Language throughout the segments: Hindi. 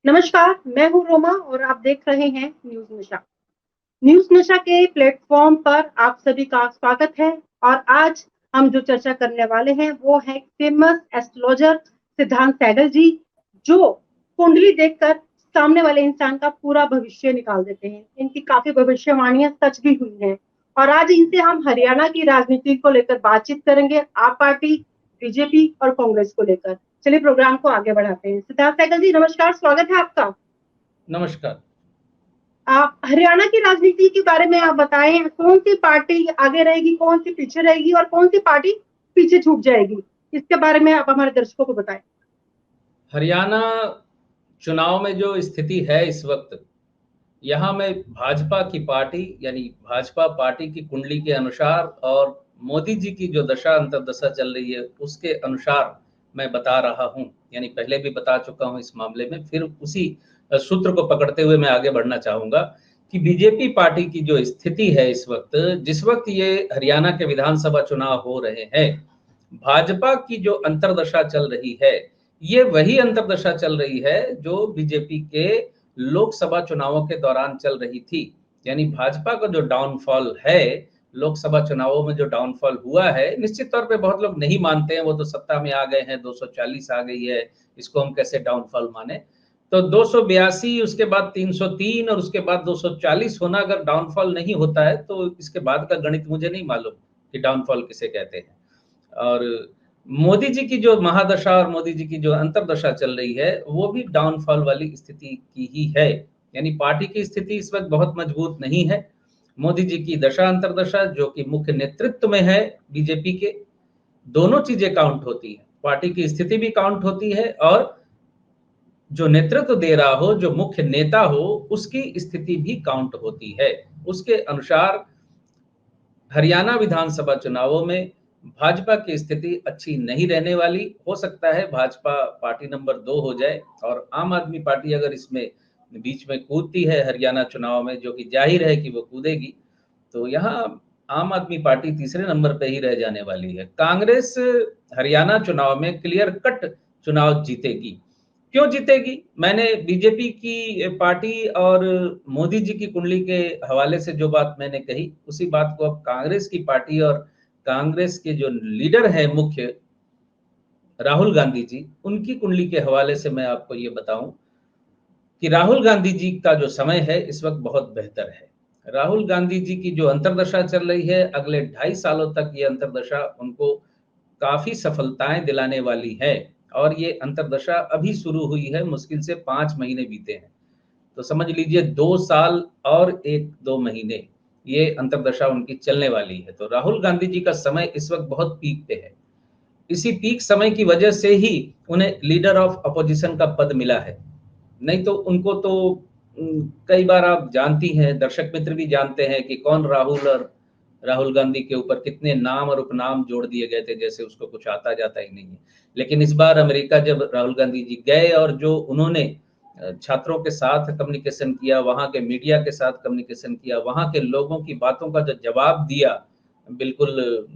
नमस्कार, मैं हूँ रोमा और आप देख रहे हैं न्यूज़ नशा। न्यूज़ नशा के प्लेटफ़ॉर्म पर आप सभी का स्वागत है और आज हम जो चर्चा करने वाले हैं वो है फेमस एस्ट्रोलॉजर सिद्धांत सहगल जी, जो कुंडली देखकर सामने वाले इंसान का पूरा भविष्य निकाल देते हैं। इनकी काफ़ी भविष्यवाणियाँ सच भी हुई हैं और आज इनसे हम हरियाणा की राजनीति को लेकर बातचीत करेंगे, आप पार्टी, बीजेपी और कांग्रेस को लेकर। चलिए प्रोग्राम को आगे बढ़ाते हैं। सिद्धांत सहगल जी नमस्कार, स्वागत है आपका। नमस्कार। आप हरियाणा की राजनीति के बारे में आप बताएं, कौन सी पार्टी आगे रहेगी, कौन सी पीछे रहेगी और कौन सी पार्टी पीछे छूट जाएगी, इसके बारे में आप हमारे दर्शकों को बताएं। हरियाणा चुनाव में जो स्थिति है इस वक्त, यहाँ मैं भाजपा की पार्टी यानी भाजपा पार्टी की कुंडली के अनुसार और मोदी जी की जो दशा अंतर्दशा चल रही है उसके अनुसार मैं बता रहा हूँ। यानी पहले भी बता चुका हूँ इस मामले में, फिर उसी सूत्र को पकड़ते हुए मैं आगे बढ़ना चाहूँगा कि बीजेपी पार्टी की जो स्थिति है इस वक्त, जिस वक्त ये हरियाणा के विधानसभा चुनाव हो रहे हैं, भाजपा की जो अंतर्दशा चल रही है, ये वही अंतर्दशा चल रही है जो बीजेपी के लोकसभा चुनावों के दौरान चल रही थी। यानी भाजपा का जो डाउनफॉल है, लोकसभा चुनावों में जो डाउनफॉल हुआ है, निश्चित तौर पे बहुत लोग नहीं मानते हैं, वो तो सत्ता में आ गए हैं, 240 आ गई है, इसको हम कैसे डाउनफॉल माने। तो 282, उसके बाद 303 और उसके बाद 240 होना अगर डाउनफॉल नहीं होता है तो इसके बाद का गणित मुझे नहीं मालूम कि डाउनफॉल किसे कहते हैं। और मोदी जी की जो महादशा और मोदी जी की जो अंतर्दशा चल रही है, वो भी डाउनफॉल वाली स्थिति की ही है। यानी पार्टी की स्थिति इस वक्त बहुत मजबूत नहीं है। मोदी जी की दशा अंतर्दशा जो कि मुख्य नेतृत्व में है बीजेपी के, दोनों चीजें काउंट होती है। पार्टी की स्थिति भी काउंट होती है और जो नेतृत्व दे रहा हो, जो मुख्य नेता हो, उसकी स्थिति भी काउंट होती है। उसके अनुसार हरियाणा विधानसभा चुनावों में भाजपा की स्थिति अच्छी नहीं रहने वाली। हो सकता है भाजपा पार्टी नंबर 2 हो जाए और आम आदमी पार्टी अगर इसमें बीच में कूदती है हरियाणा चुनाव में, जो कि जाहिर है कि वो कूदेगी, तो यहाँ आम आदमी पार्टी तीसरे नंबर पे ही रह जाने वाली है। कांग्रेस हरियाणा चुनाव में क्लियर कट चुनाव जीतेगी। क्यों जीतेगी? मैंने बीजेपी की पार्टी और मोदी जी की कुंडली के हवाले से जो बात मैंने कही, उसी बात को अब कांग्रेस की पार्टी और कांग्रेस के जो लीडर हैं मुख्य, राहुल गांधी जी, उनकी कुंडली के हवाले से मैं आपको ये बताऊं कि राहुल गांधी जी का जो समय है इस वक्त बहुत बेहतर है। राहुल गांधी जी की जो अंतर्दशा चल रही है, अगले 2.5 सालों तक ये अंतर्दशा उनको काफी सफलताएं दिलाने वाली है। और ये अंतर्दशा अभी शुरू हुई है, मुश्किल से 5 महीने बीते हैं, तो समझ लीजिए 2 साल और 1-2 महीने ये अंतर्दशा उनकी चलने वाली है। तो राहुल गांधी जी का समय इस वक्त बहुत पीक पे है। इसी पीक समय की वजह से ही उन्हें लीडर ऑफ अपोजिशन का पद मिला है। नहीं तो उनको तो कई बार आप जानती हैं, दर्शक मित्र भी जानते हैं कि कौन राहुल, और राहुल गांधी के ऊपर कितने नाम और उपनाम जोड़ दिए गए थे, जैसे उसको कुछ आता जाता ही नहीं है। लेकिन इस बार अमेरिका जब राहुल गांधी जी गए और जो उन्होंने छात्रों के साथ कम्युनिकेशन किया, वहाँ के मीडिया के साथ कम्युनिकेशन किया, वहाँ के लोगों की बातों का जो जवाब दिया, बिल्कुल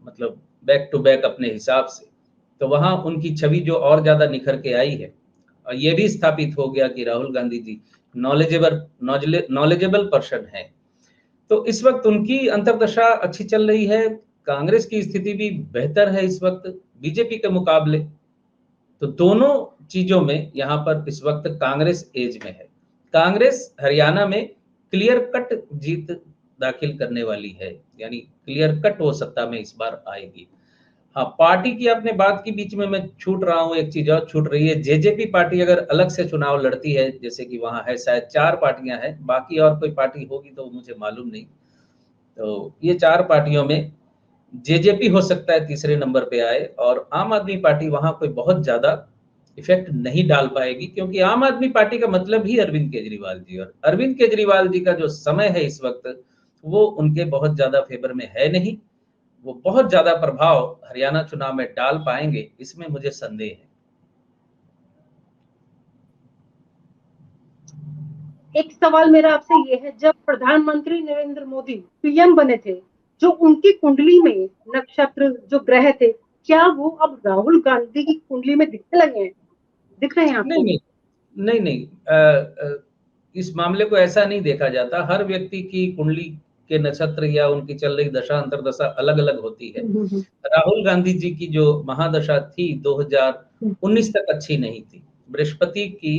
मतलब बैक टू बैक अपने हिसाब से, तो वहाँ उनकी छवि जो और ज्यादा निखर के आई है। और ये भी स्थापित हो गया कि राहुल गांधी जी नॉलेजेबल पर्सन है। तो इस वक्त उनकी अंतर्दशा अच्छी चल रही है। कांग्रेस की स्थिति भी बेहतर है इस वक्त बीजेपी के मुकाबले। तो दोनों चीजों में यहाँ पर इस वक्त कांग्रेस एज में है। कांग्रेस हरियाणा में क्लियर कट जीत दाखिल करने वाली है, यानी क्लियर कट वो सत्ता में इस बार आएगी। हाँ, पार्टी की आपने बात की, बीच में मैं छूट रहा हूँ, एक चीज और छूट रही है। जेजेपी पार्टी अगर अलग से चुनाव लड़ती है, जैसे कि वहां है, शायद 4 पार्टियां हैं, बाकी और कोई पार्टी होगी तो मुझे मालूम नहीं। तो ये 4 पार्टियों में जेजेपी हो सकता है तीसरे नंबर पे आए और आम आदमी पार्टी वहां कोई बहुत ज्यादा इफेक्ट नहीं डाल पाएगी, क्योंकि आम आदमी पार्टी का मतलब ही अरविंद केजरीवाल जी, और अरविंद केजरीवाल जी का जो समय है इस वक्त, वो उनके बहुत ज्यादा फेवर में है नहीं। वो बहुत ज्यादा प्रभाव हरियाणा चुनाव में डाल पाएंगे, इसमें मुझे संदेह है। एक सवाल मेरा आपसे ये है, जब प्रधानमंत्री नरेंद्र मोदी पीएम बने थे, जो उनकी कुंडली में नक्षत्र जो ग्रह थे, क्या वो अब राहुल गांधी की कुंडली में दिखने लगे हैं? दिख रहे हैं आपको? नहीं नहीं नहीं नहीं, इस मामले को ऐसा नहीं देखा जाता। हर व्यक्ति की कुंडली के नक्षत्र या उनकी चल रही दशा अंतर्दशा अलग अलग होती है। राहुल गांधी जी की जो महादशा थी 2019 तक अच्छी नहीं थी। बृहस्पति की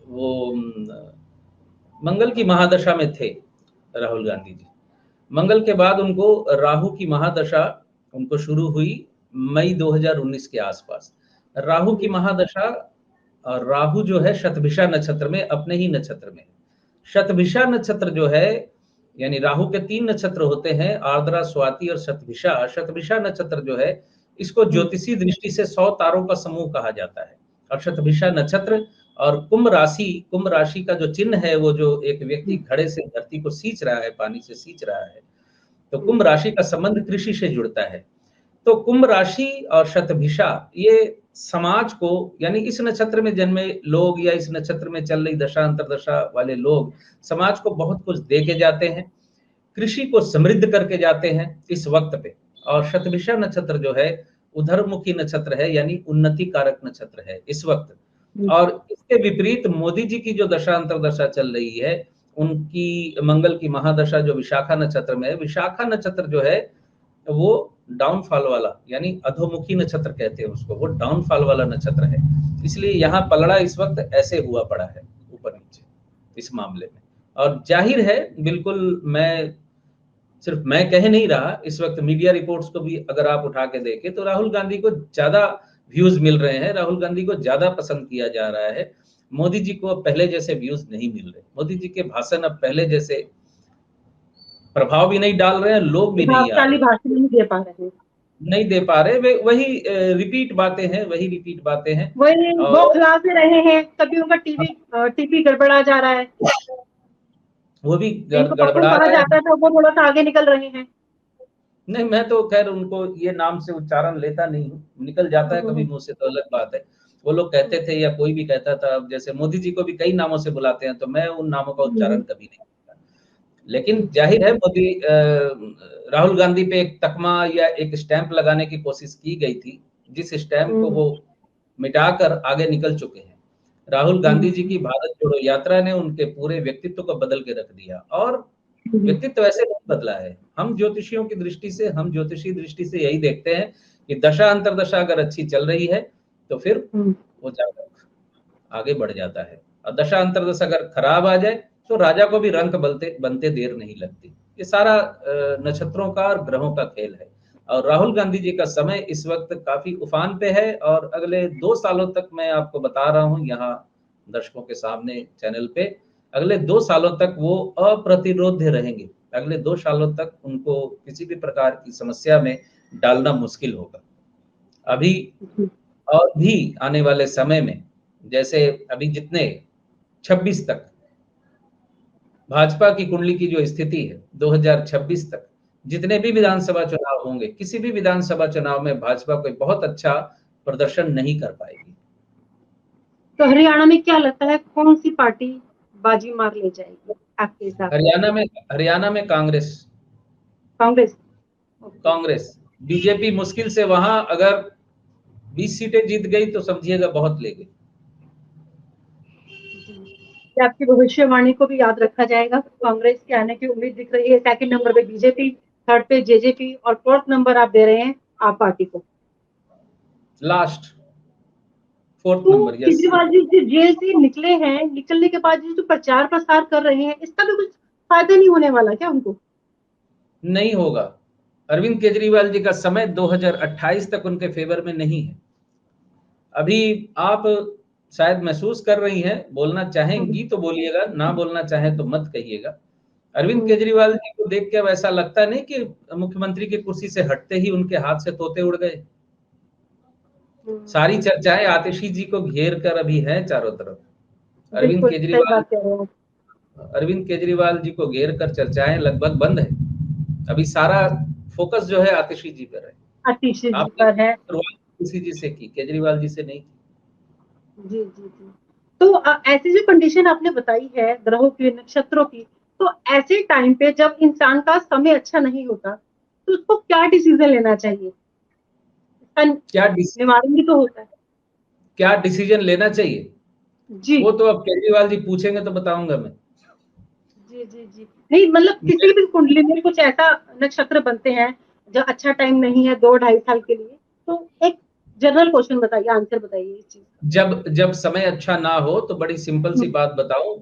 वो मंगल की महादशा में थे राहुल गांधी जी। मंगल के बाद उनको राहु की महादशा उनको शुरू हुई मई 2019 के आसपास। राहु की महादशा, राहु जो है शतभिषा नक्षत्र में, अपने ही नक्षत्र में। शतभिषा नक्षत्र जो है, यानी राहु के 3 नक्षत्र होते हैं, आर्द्रा, स्वाति और शतभिषा। शतभिषा नक्षत्र जो है, इसको ज्योतिषी दृष्टि से 100 तारों का समूह कहा जाता है। और शतभिषा नक्षत्र और कुंभ राशि का जो चिन्ह है, वो जो एक व्यक्ति घड़े से धरती को सींच रहा है, पानी से सींच रहा है, तो कुंभ राशि का संबंध कृषि से जुड़ता है। तो कुंभ राशि और शतभिषा ये समाज को, यानी इस नक्षत्र में जन्मे लोग या इस नक्षत्र में चल रही दशा अंतर्दशा वाले लोग समाज को बहुत कुछ दे के जाते हैं, कृषि को समृद्ध करके जाते हैं इस वक्त पे। और शतभिषा नक्षत्र जो है उधरमुखी नक्षत्र है, यानी उन्नति कारक नक्षत्र है इस वक्त। और इसके विपरीत मोदी जी की जो दशा अंतर्दशा चल रही है, उनकी मंगल की महादशा जो विशाखा नक्षत्र में है, विशाखा नक्षत्र जो है वो डाउनफॉल वाला, यानी अधोमुखी नक्षत्र कहते हैं उसको, वो डाउनफॉल वाला नक्षत्र है। इसलिए यहाँ पलड़ा इस वक्त ऐसे हुआ पड़ा है ऊपर नीचे इस मामले में। और जाहिर है, बिल्कुल सिर्फ मैं कह नहीं रहा, इस वक्त मीडिया रिपोर्ट्स को भी अगर आप उठा के देखें तो राहुल गांधी को ज्यादा व्यूज मिल रहे हैं, राहुल गांधी को ज्यादा पसंद किया जा रहा है। मोदी जी को अब पहले जैसे व्यूज नहीं मिल रहे। मोदी जी के भाषण अब पहले जैसे प्रभाव भी नहीं डाल रहे हैं, लोग भी नहीं आ रहे, भाषण नहीं दे पा रहे हैं, नहीं दे पा रहे। वे वही रिपीट बातें हैं, वही बौखला से रहे हैं। कभी उनका टीपी गड़बड़ा जा रहा है, वो भी गड़बड़ा रहा जाता था, वो थोड़ा सा आगे निकल रहे हैं। नहीं, मैं तो खैर उनको ये नाम से उच्चारण लेता नहीं हूँ, निकल जाता है कभी मुंह से तो अलग बात है। वो लोग कहते थे या कोई भी कहता था, जैसे मोदी जी को भी कई नामों से बुलाते हैं, तो मैं उन नामों का उच्चारण कभी नहीं करता। लेकिन जाहिर है मोदी राहुल गांधी पे एक तकमा या एक स्टैंप लगाने की कोशिश की गई थी, जिस स्टैंप को वो मिटाकर आगे निकल चुके हैं। राहुल गांधी जी की भारत जोड़ो यात्रा ने उनके पूरे व्यक्तित्व को बदल के रख दिया। और व्यक्तित्व ऐसे नहीं बदला है। हम ज्योतिषी दृष्टि से यही देखते हैं कि दशा अंतर्दशा अगर अच्छी चल रही है तो फिर वो जाकर आगे बढ़ जाता है, और दशा अंतर्दशा अगर खराब आ जाए तो राजा को भी रंक बनते देर नहीं लगती। ये सारा नक्षत्रों का और ग्रहों का खेल है। और राहुल गांधी जी का समय इस वक्त काफी उफान पे है, और अगले 2 सालों तक मैं आपको बता रहा हूँ यहाँ दर्शकों के सामने चैनल पे, अगले 2 सालों तक वो अप्रतिरोध्य रहेंगे। अगले 2 सालों तक उनको किसी भी प्रकार की समस्या में डालना मुश्किल होगा। अभी और भी आने वाले समय में, जैसे अभी जितने 26 तक भाजपा की कुंडली की जो स्थिति है, 2026 तक जितने भी विधानसभा चुनाव होंगे, किसी भी विधानसभा चुनाव में भाजपा कोई बहुत अच्छा प्रदर्शन नहीं कर पाएगी। तो हरियाणा में क्या लगता है, कौन सी पार्टी बाजी मार ले जाएगी आपके हिसाब से? हरियाणा में कांग्रेस बीजेपी मुश्किल से वहां अगर 20 सीटें जीत गई तो समझिएगा बहुत ले गई। आपकी भविष्यवाणी को भी याद रखा जाएगा। कांग्रेस के आने की उम्मीद दिख रही है। सेकंड नंबर पे बीजेपी, थर्ड पे जेजेपी, और फोर्थ नंबर आप दे रहे हैं आप पार्टी को। Last fourth number. Kejriwal ji jail से निकले हैं, निकलने के बाद जो प्रचार प्रसार कर रहे हैं, इसका भी कुछ फायदा नहीं होने वाला क्या उनको? नहीं होगा। अरविंद केजरीवाल जी का समय 2028 तक उनके फेवर में नहीं है। अभी आप शायद महसूस कर रही हैं, बोलना चाहेंगी तो बोलिएगा, ना बोलना चाहे तो मत कहिएगा। अरविंद केजरीवाल जी को देख के अब ऐसा लगता नहीं कि मुख्यमंत्री की कुर्सी से हटते ही उनके हाथ से तोते उड़ गए। सारी चर्चाएं आतिशी जी को घेर कर अभी है चारों तरफ। अरविंद केजरीवाल जी को घेर कर चर्चाएं लगभग बंद है। अभी सारा फोकस जो है आतिशी जी पर है। आतिशी जी पर है। आतिशी जी से की, केजरीवाल जी से नहीं की। जी जी जी। तो ऐसी जो कंडीशन आपने बताई है ग्रहों की, नक्षत्रों की, तो ऐसे टाइम पे जब इंसान का समय अच्छा नहीं होता तो उसको क्या डिसीजन लेना चाहिए? क्या निवारण भी तो होता है। क्या डिसीजन लेना चाहिए जी वो तो अब केजरीवाल जी पूछेंगे तो बताऊंगा मैं। जी जी जी नहीं, मतलब किसी भी कुंडली में कुछ ऐसा नक्षत्र बनते हैं जो अच्छा टाइम नहीं है 2-2.5 साल के लिए, तो एक जनरल क्वेश्चन बताइए, आंसर बताइए इस चीज का। जब जब समय अच्छा ना हो तो बड़ी सिंपल सी बात बताऊं,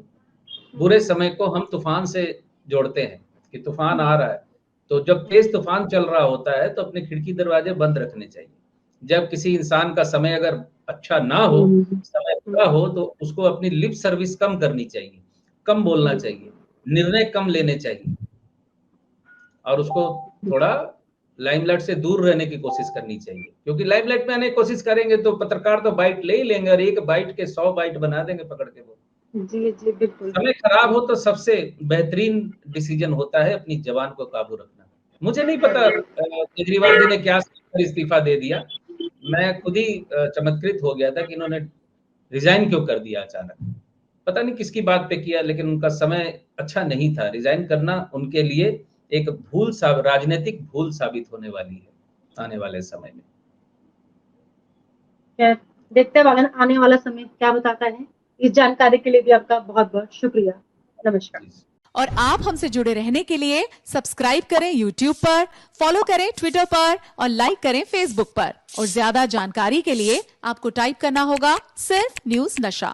बुरे समय को हम तूफान से जोड़ते हैं कि तूफान आ रहा है, तो जब तेज तूफान चल रहा होता है तो अपने खिड़की दरवाजे बंद रखने चाहिए। जब किसी इंसान का समय अगर अच्छा ना हो, समय बुरा हो, तो उसको अपनी लिप सर्विस कम करनी चाहिए, कम बोलना चाहिए, निर्णय कम लेने चाहिए और उसको थोड़ा लाइमलाइट से दूर रहने की कोशिश करनी चाहिए, क्योंकि लाइमलाइट में आने की कोशिश करेंगे तो पत्रकार तो बाइट ले ही लेंगे और एक बाइट के 100 बाइट बना देंगे पकड़ के वो। जी जी बिल्कुल समय खराब हो तो सबसे बेहतरीन डिसीजन होता है अपनी जबान को काबू रखना। मुझे नहीं पता केजरीवाल जी ने क्या सोचकर इस्तीफा दे दिया। मैं खुद ही चमत्कृत हो गया था कि इन्होंने रिजाइन क्यों कर दिया अचानक। पता नहीं किसकी बात पे किया, लेकिन उनका समय अच्छा नहीं था। रिजाइन करना उनके लिए एक राजनीतिक भूल साबित होने वाली है आने वाले समय में। खैर, देखते हैं आने वाला समय क्या बताता है। इस जानकारी के लिए भी आपका बहुत बहुत शुक्रिया। नमस्कार। और आप हमसे जुड़े रहने के लिए सब्सक्राइब करें YouTube पर, फॉलो करें Twitter पर और लाइक करें Facebook पर। और ज्यादा जानकारी के लिए आपको टाइप करना होगा सिर्फ न्यूज नशा।